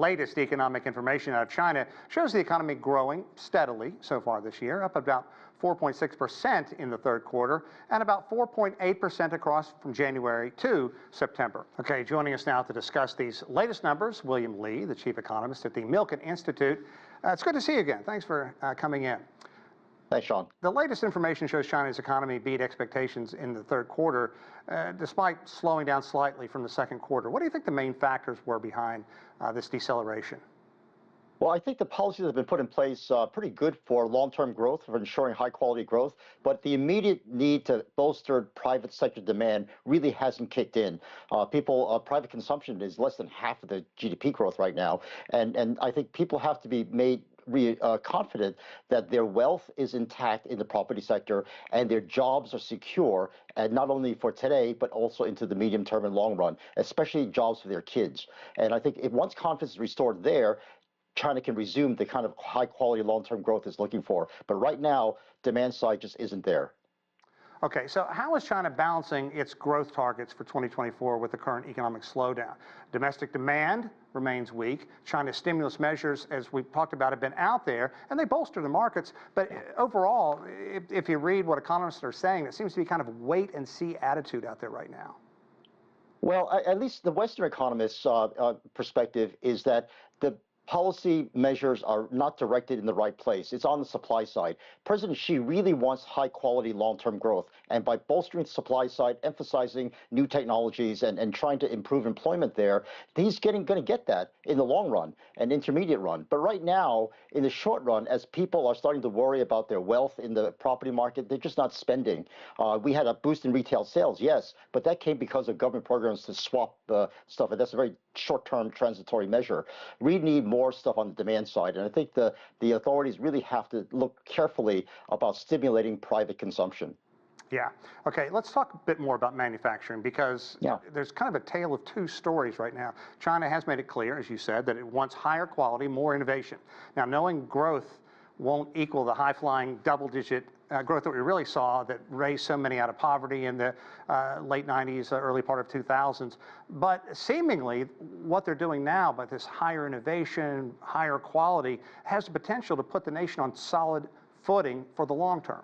latest economic information out of China shows the economy growing steadily so far this year, up about 4.6% in the third quarter and about 4.8% across from January to September. Okay, joining us now to discuss these latest numbers, William Lee, the chief economist at the Milken Institute. It's good to see you again. Thanks for coming in. Thanks, Sean. The latest information shows China's economy beat expectations in the third quarter, despite slowing down slightly from the second quarter. What do you think the main factors were behind this deceleration? Well, I think the policies that have been put in place pretty good for long-term growth, for ensuring high-quality growth, but the immediate need to bolster private sector demand really hasn't kicked in. Private consumption is less than half of the GDP growth right now, and I think people have to be made confident that their wealth is intact in the property sector and their jobs are secure, and not only for today but also into the medium term and long run, especially jobs for their kids. And I think if once confidence is restored there, China can resume the kind of high quality long-term growth it's looking for. But right now, demand side just isn't there. Okay, so how is China balancing its growth targets for 2024 with the current economic slowdown? Domestic demand remains weak. China's stimulus measures, as we've talked about, have been out there, and they bolster the markets. But overall, if you read what economists are saying, it seems to be kind of a wait-and-see attitude out there right now. Well, at least the Western economists' perspective is that the policy measures are not directed in the right place. It's on the supply side. President Xi really wants high-quality long-term growth, and by bolstering the supply side, emphasizing new technologies and trying to improve employment there, he's going to get that in the long run and intermediate run. But right now, in the short run, as people are starting to worry about their wealth in the property market, they're just not spending. We had a boost in retail sales, yes, but that came because of government programs to swap stuff, and that's a very short-term transitory measure. We need more stuff on the demand side, and I think the authorities really have to look carefully about stimulating private consumption. Yeah. Okay, let's talk a bit more about manufacturing, because there's kind of a tale of two stories right now. China has made it clear, as you said, that it wants higher quality, more innovation. Now, knowing growth won't equal the high-flying double-digit growth that we really saw that raised so many out of poverty in the late 90s, early part of 2000s. But seemingly, what they're doing now, by this higher innovation, higher quality, has the potential to put the nation on solid footing for the long term.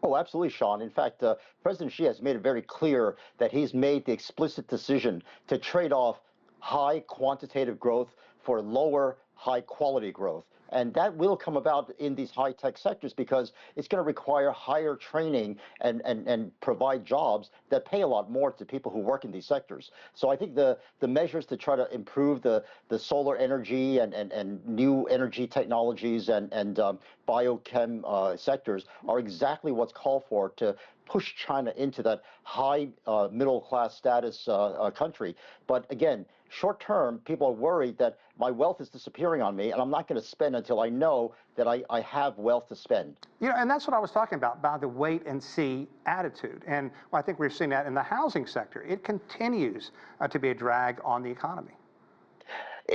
Oh, absolutely, Sean. In fact, President Xi has made it very clear that he's made the explicit decision to trade off high quantitative growth for lower high quality growth. And that will come about in these high-tech sectors because it's going to require higher training and provide jobs that pay a lot more to people who work in these sectors. So I think the measures to try to improve the solar energy and new energy technologies and biochem sectors are exactly what's called for to push China into that high middle-class status country. But again, short term, people are worried that my wealth is disappearing on me, and I'm not going to spend until I know that I have wealth to spend. You know, and that's what I was talking about the wait-and-see attitude. And I think we've seen that in the housing sector. It continues to be a drag on the economy.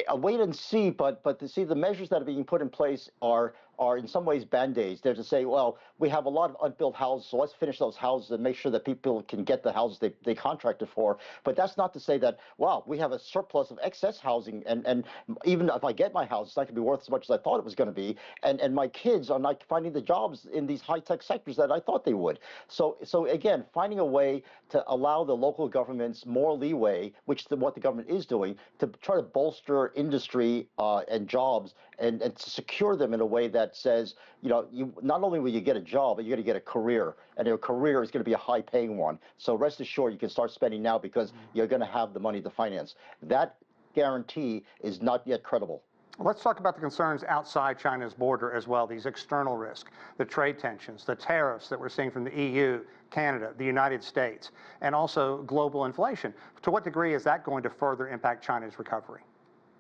A wait and see, but to see the measures that are being put in place are in some ways band-aids. They're to say, well, we have a lot of unbuilt houses, so let's finish those houses and make sure that people can get the houses they contracted for. But that's not to say that, wow, we have a surplus of excess housing, and even if I get my house, it's not going to be worth as much as I thought it was going to be, and my kids are not finding the jobs in these high-tech sectors that I thought they would. So again, finding a way to allow the local governments more leeway, which is what the government is doing, to try to bolster industry and jobs and to secure them in a way that says, you know, not only will you get a job, but you're going to get a career, and your career is going to be a high-paying one. So rest assured, you can start spending now because you're going to have the money to finance. That guarantee is not yet credible. Let's talk about the concerns outside China's border as well, these external risks, the trade tensions, the tariffs that we're seeing from the EU, Canada, the United States, and also global inflation. To what degree is that going to further impact China's recovery?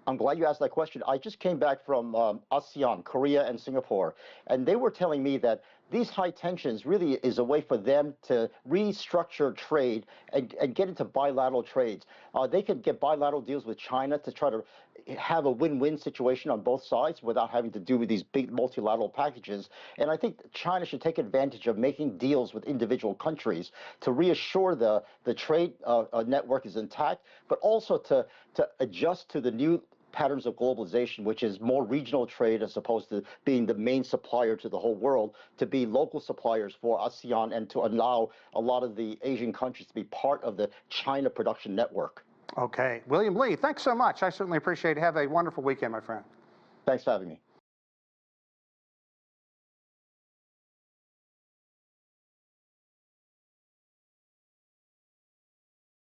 I'm glad you asked that question. I just came back from ASEAN, Korea and Singapore, and they were telling me that these high tensions really is a way for them to restructure trade and get into bilateral trades. They could get bilateral deals with China to try to have a win-win situation on both sides without having to do with these big multilateral packages. And I think China should take advantage of making deals with individual countries to reassure the trade network is intact, but also to adjust to the new patterns of globalization, which is more regional trade as opposed to being the main supplier to the whole world, to be local suppliers for ASEAN and to allow a lot of the Asian countries to be part of the China production network. Okay. William Lee, thanks so much. I certainly appreciate it. Have a wonderful weekend, my friend. Thanks for having me.